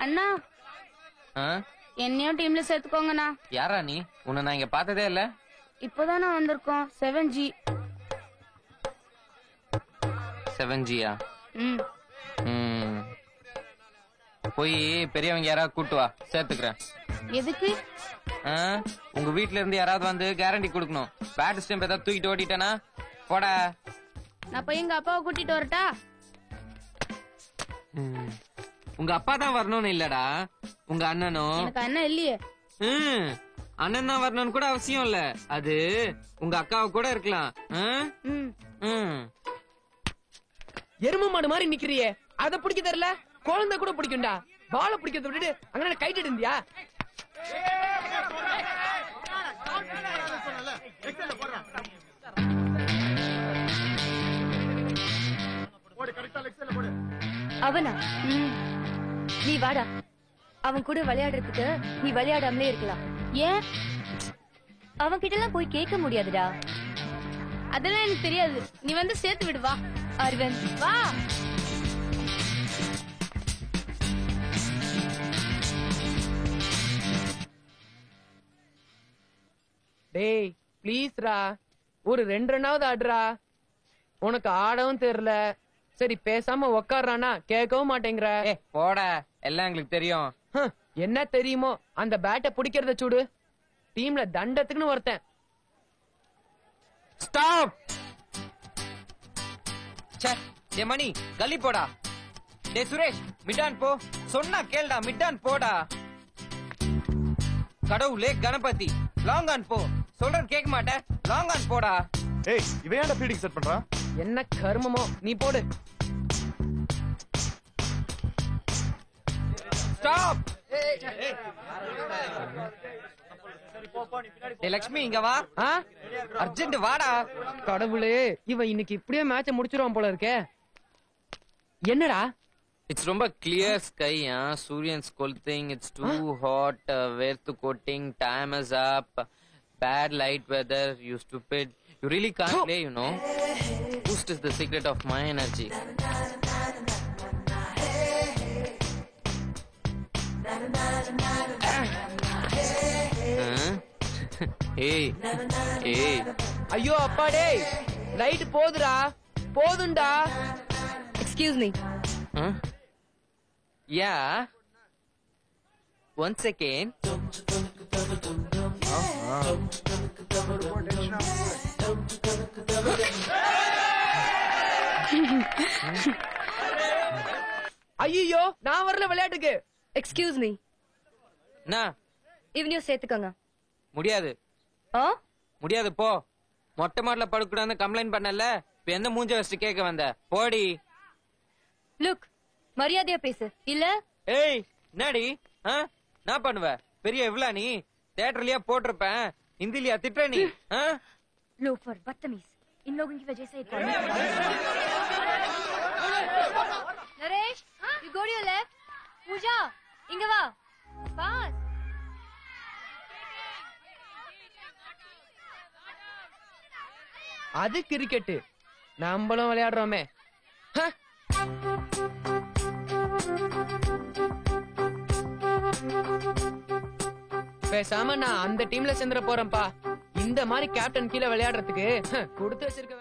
அண்ணா என்னையும் டீம்ல சேர்த்துக்கோங்கண்ணா. யாரா நீ? உன்னை நான் இங்க பார்த்ததே இல்ல. இப்பதான் நான் வந்திருக்கோம். 7G. 7Gயா? போய் பெரியவங்க யாராவது கூட்டு வா, சேர்த்துக்கிறேன். எதுக்கு? உங்க வீட்ல இருந்து யாராவது வந்து கேரண்டி கொடுக்கணும். பேட் ஸ்டெம்ப் ஏதாவது தூக்கிட்டு ஓட்டிட்டேனா போடா. நான் போய் எங்க அப்பாவை கூட்டிட்டு வரட்டா? உங்க அப்பா தான் வரணும்னு இல்லடா, உங்க அண்ணனும். எனக்கு அண்ணன் இல்லையே. அண்ணன் தான் வரணும்னு கூட அவசியம் இல்ல, அது உங்க அக்காவை கூட இருக்கலாம். எரும மாடு மாதிரி நிக்கிறியே, அத பிடிக்க தெரியல. குழந்தை கூட பிடிக்கும்டா. பால பிடிக்கிறத விட்டுட்டு அங்க கைட்டு இருந்தியா? அவனா? நீ வாடா, அவன் கூட விளையாடுறதுக்கு நீ விளையாடாமலே இருக்கலாம். ஏன்? அவன் கிட்ட எல்லாம் போய் கேட்க முடியாதுடா. அதெல்லாம் எனக்கு தெரியாது, நீ வந்து சேர்த்து விடு. வா அரவிந்த், வா. டேய் ப்ளீஸ் ரா, ஒரு 2 ரன்னாவது ஆடுறா. உனக்கு ஆடவும் தெரியல. சரி பேசாம உக்காடுறானா கேட்கவும் மாட்டேங்கிற. போட, எல்லாம் எங்களுக்கு தெரியும். என்ன தெரியுமோ, அந்த பேட்டை பிடிக்கிறத சூடு. டீம்ல தண்டத்துக்குன்னு ஒருத்தன். ஸ்டாப். டே மணி, கல்லி போடா. டே சுரேஷ், மிட்டான் போ. சொன்னா கேள்டா, மிட்டான் போடா. கடவுளே கணபதி, லாங் ஆன் போ. சொல்றேன் கேட்க மாட்டேன், லாங் ஆன் போடா. ஏய், இவன் ஏன்டா ஃபீல்டிங் செட் பண்றான்? என்ன கர்மமோ, நீ போடு. ஸ்டாப். லட்சுமி இங்க வா. அர்ஜென்ட் வாடா. கடவுளே, இவன் இன்னைக்கு இப்படியே மேட்ச முடிச்சிருவான் போல இருக்கே. என்னடா? இட்ஸ் ரொம்ப கிளியர் ஸ்கை. சூரியன்ஸ் கொளுத்திங். It's too hot. வேர்த்து கோட்டிங். Time is up. Bad light weather. You stupid. You really can't play, you know. Boost is the secret of my energy. Hey, hey. ஐயோ அப்பா, டேய் லைட் போதுடா, போதுண்டா. Excuse me. Yeah. 1 second. ஐயோ, நான் வரல விளையாட்டுக்கு. Excuse me. இவனையும் சேர்த்துக்கோங்க. முடியாது. முடியாது, போ. மொட்டை மாடல படுக்கூடாது கம்ப்ளைண்ட் பண்ணல. இப்ப எந்த மூஞ்ச வச்சு கேட்க வந்த? போடி. லுக், மரியாதையா பேசு. இல்ல ஏய், என்னடி நான் பண்ணுவ? பெரிய எவ்வளா நீ? தியேட்டர்லயா போட்டிருப்பேன், ஹிந்திலியா திட்டுற நீ? लोफर, बदतमीज, इन लोगों की वजह से एक Naresh, you go to your left. पूजा, इंगे वा. Fast. அது கிரிக்கெட், நம்மளும் விளையாடுறோமே. பேசாம நான் அந்த டீம்ல சேர்ந்துட போறேன்ப்பா. இந்த மாதிரி கேப்டன் கீழே விளையாடுறதுக்கு கொடுத்து வச்சிருக்க.